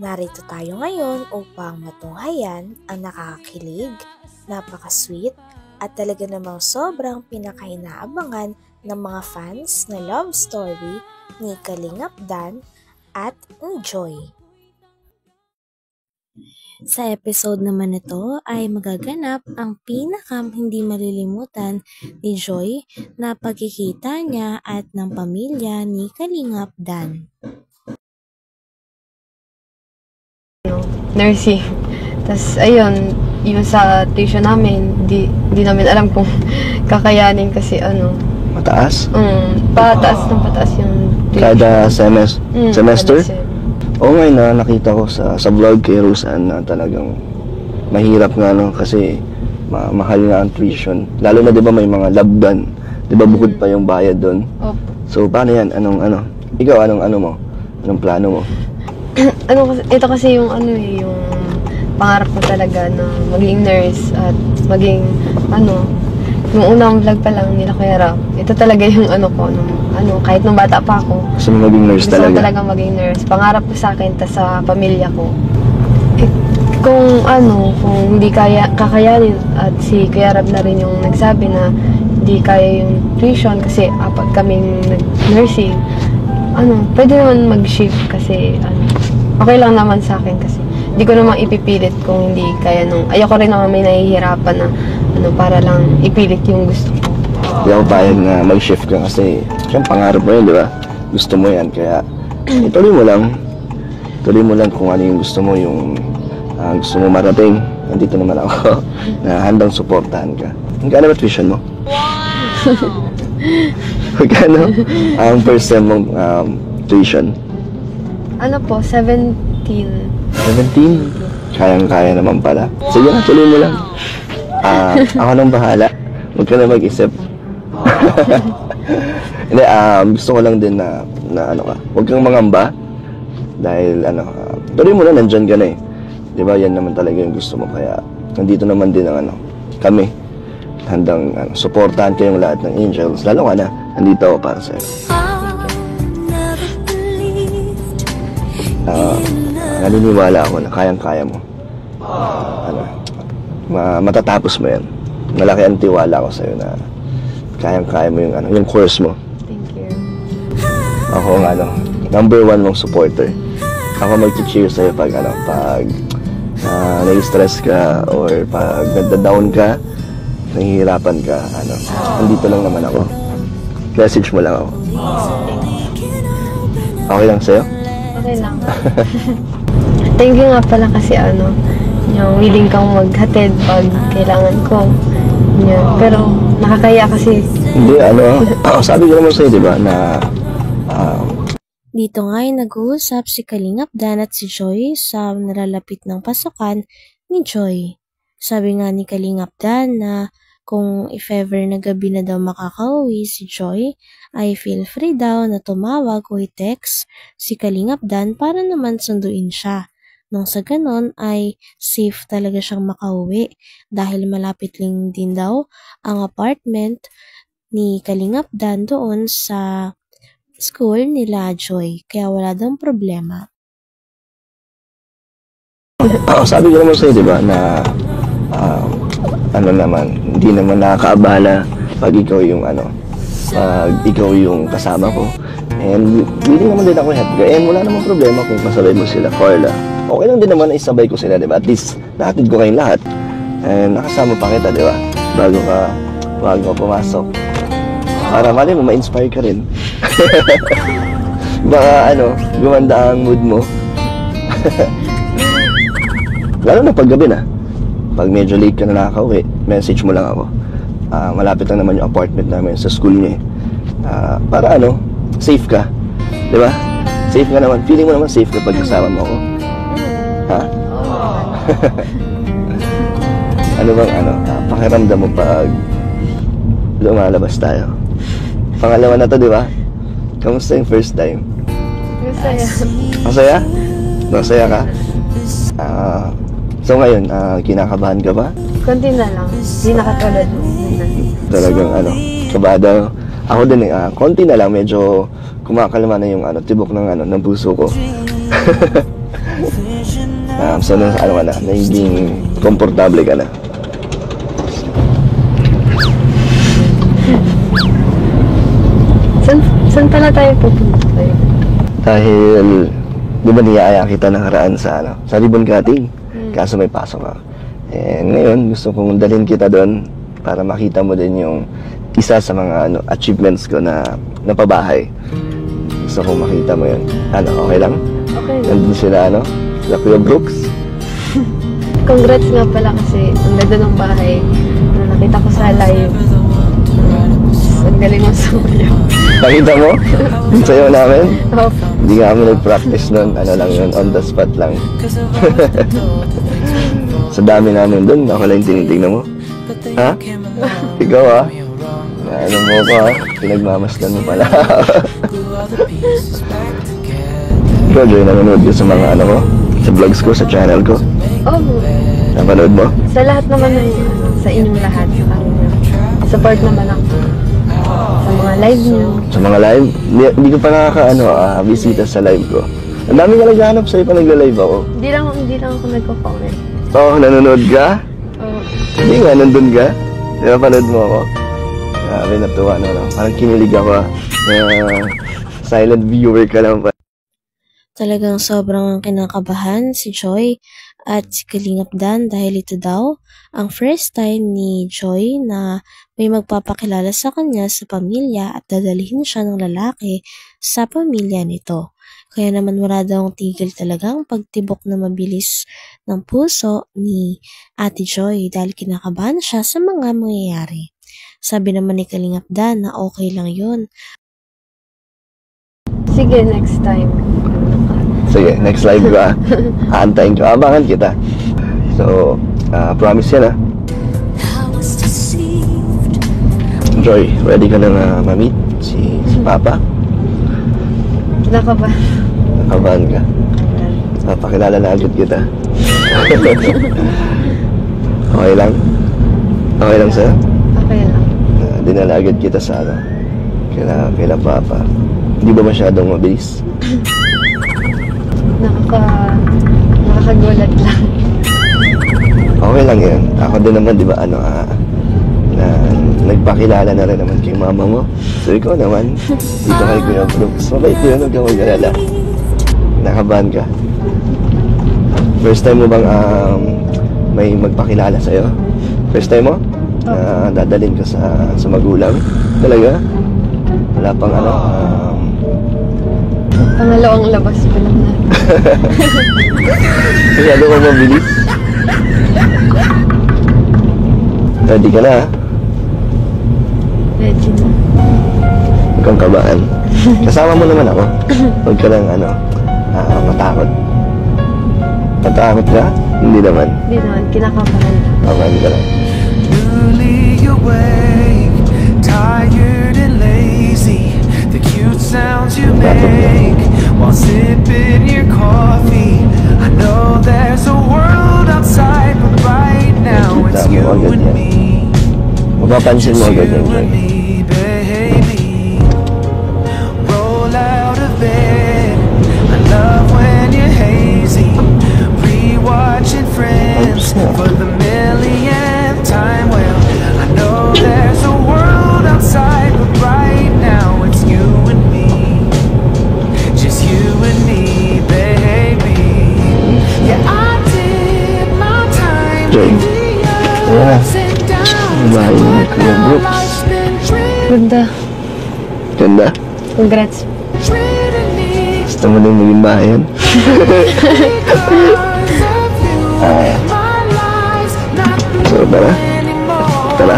Narito tayo ngayon upang matunghayan ang nakakakilig, napaka-sweet at talaga namang sobrang pinakainaabangan ng mga fans na love story ni Kalingap Dan at ni Joy. Sa episode naman ito ay magaganap ang pinakang hindi malilimutan ni Joy na pagkikita niya at ng pamilya ni Kalingap Dan. Nursing. Tapos, ayun, yung sa tuition namin, di namin alam kung kakayanin kasi Mataas? Pataas yung tuition. Kada semester? Kada Oo nga, nakita ko sa vlog kay Roseanne na talagang mahirap nga kasi mahal nga ang tuition. Lalo na 'di ba may mga labdan, 'di ba bukod pa yung bayad doon. Opo. So paano 'yan? Ikaw anong mo? Anong plano mo? Ito kasi yung yung pangarap ko talaga na maging nurse at maging yung unang vlog pa lang nila Kuya Rap. Ito talaga yung kahit nung bata pa ako. Gusto mo maging nurse talaga? Gusto ko talaga maging nurse. Pangarap ko sa akin, sa pamilya ko. Kung hindi kakayanin at si Kuya Rap na rin yung nagsabi na hindi kaya yung tuition kasi apat kaming nag-nursing, pwede naman mag-shift kasi okay lang naman sa akin kasi hindi ko naman ipipilit kung hindi kaya ayoko rin naman may nahihirapan na para lang ipilit yung gusto ko. Hindi ako payag na mag-shift ka kasi siyang pangarap mo yun, di ba? Gusto mo yan, kaya ituloy mo lang kung ano yung gusto mo, yung gusto mo marating. Nandito naman ako na handang suportahan ka. Magkano ba tuition mo? Magkano ang first sem mong tuition? 17. 17? Kayang-kaya naman pala. Sige na, tuloy mo lang. Ako nang bahala. Huwag ka na mag-isip. Hindi, gusto ko lang din na huwag kang mangamba. Dahil, tuloy mo na, nandyan ka na eh. Diba, yan naman talaga yung gusto mo. Kaya, nandito naman din ang kami. Handang suportahan kayong lahat ng angels. Lalo ka na, nandito ako para sa'yo. Naniniwala ako na kayang-kaya mo. Matatapos mo yan. Malaki ang tiwala ko sa'yo na kayang-kaya mo yung course mo. Thank you. Ako number 1 mong supporter. Ako mag-cheer sa'yo pag nai-stress ka or pag nagda-down ka, nahihirapan ka, nandito lang naman ako. Message mo lang ako. Okay lang sa'yo? Okay lang. Thank you nga pala kasi yung willing kang maghatid pag kailangan ko. Yan. Pero nakakaya kasi. Hindi, sabi ko naman sa'yo, di ba, na Dito nga ay nag-uusap si Kalingap Dan at si Joy sa nalalapit ng pasukan ni Joy. Sabi nga ni Kalingap Dan na kung if ever na gabi na daw makakauwi si Joy, ay feel free daw na tumawag o i-text si Kalingap Dan para naman sunduin siya. Nung sa ganon ay safe talaga siyang makauwi dahil malapit lang din daw ang apartment ni Kalingap Dan doon sa school nila Joy. Kaya wala daw problema. Sabi ko naman sa'yo, di ba, na hindi naman nakakaabala pag ikaw yung pag ikaw yung kasama ko. And hindi naman din ako happy. And wala namang problema kung kasabay mo sila, Carla. Okay lang din naman na isabay ko sila, di ba? At least, nahatid ko kayong lahat. And nakasama pa kita, di ba? Bago pumasok. Para mali mo, ma-inspire ka rin. Baka, gumanda ang mood mo. Lalo na pag gabi na. Pag medyo late ka na nakakauwi, message mo lang ako. Malapit lang naman yung apartment namin sa school niya. Para safe ka. Di ba? Safe ka naman. Feeling mo naman safe kapag kasama mo ako. Ha? Pakiramdam mo pag lumalabas tayo. Pangalawa na to, di ba? Kamusta yung first time? Masaya. Masaya? Masaya ka? So ngayon, kinakabahan ka ba? Konti na lang. Hindi nakatulad mo. Talagang kabado. Ako din konti na lang, medyo kumakalma na yung tibok ng puso ko. So, ano ka na, naging komportable ka na. Saan pala tayo pupunta tayo? Dahil, di ba niyaya kita nakaraan sa, sa ribbon cutting? Kaso may pasok ka. And ngayon, gusto kong dalhin kita doon para makita mo din yung isa sa mga achievements ko na pabahay. Gusto kong makita mo yun. Okay lang? Okay lang. Nandun sila, sila Kuya Brooks. Congrats nga pala kasi ang ganda ng bahay na nakita ko sa live. Ang galing mo sumayaw. Nakita mo? Yung sayo namin? Oh, Hindi nga kami nag-practice nun. Lang yun, on the spot lang. Sa dami namin dun, ako lang yung tinitignan mo. Ha? Ikaw ano mo ko pinagmamasdan mo pala. Ikaw, Joy, nanonood ko sa mga ko, sa vlogs ko, sa channel ko. oh. Napanood mo? Sa lahat naman ng sa inyong lahat. Support naman ako. Sa mga live niyo. Sa mga live? Hindi ko pa bisita sa live ko. Ang dami ka naghahanap sa'yo pa nagla-live ako. Hindi lang ako nagko-comment. Nanonood ka? Oh. Hindi nga, nandun ka. Di ba, panood mo ako? Grabe, natuwa Parang kinilig ako silent viewer ka lang pa. Talagang sobrang kinakabahan si Joy at si Kalingap Dan dahil ito daw ang first time ni Joy na may magpapakilala sa kanya sa pamilya at dadalhin siya ng lalaki sa pamilya nito. Kaya naman wala daw tigil talagang pagtibok na mabilis ng puso ni Ate Joy dahil kinakabahan siya sa mga mangyayari. Sabi naman ni Kalingap Dan na okay lang yun. Sige, next time. Sige, next live ko aantayin ko. Abangan kita. So, promise yan Joy, ready ka na ma-meet si Papa? Nakabahan. Nakabahan ka. Papakilala na agad kita. Okay lang? Okay lang sa'yo? Okay lang. Dinala agad kita sa kaila Papa. Hindi ba masyadong mabilis? Nakakagulat lang. Okay lang yan. Ako din naman, di ba, na nagpakilala na rin naman kay mama mo. So, ikaw naman, dito kay Kuya Brooks. Mabait yun, huwag kang mag-alala. Nakabahan ka. First time mo bang may magpakilala sa'yo? First time mo? Dadalhin ka sa magulang? Talaga? Wala pang Pangalawang labas pa lang na. Masyado ka mabilis. Ready ka na, Ready na. Huwag kang kabaan. Kasama mo naman ako. Huwag ka lang, matakot. Matakot ka? Hindi naman. Hindi naman, kinakabahan lang. Kabahan ka lang. Newly awake, tired and lazy. The cute sounds you make while sipping your coffee. I know there's a world outside, but right now it's you and me. Mapapansin mo agad yan, Joy. Baby, roll out of bed. I love when you're hazy. Rewatching Friends for the millionth time. Well, I know there's a world outside, but right now it's you and me. Just you and me, baby. Yeah, I did my time in the ups and downs. Bahay ni Kuya Brooks. Ganda. Ganda. Congrats. Gusto mo nang maging bahayan? So, tara. Tara.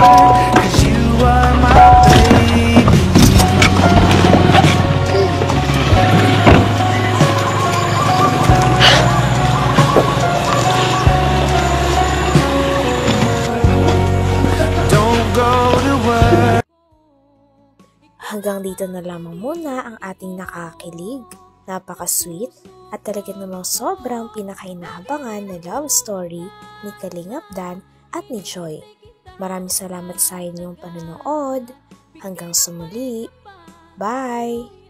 Hanggang dito na lamang muna ang ating nakakilig, napaka-sweet at talaga namang sobrang pinakainahabangan na love story ni Kalingap Dan at ni Joy. Maraming salamat sa inyong panonood. Hanggang sa muli. Bye!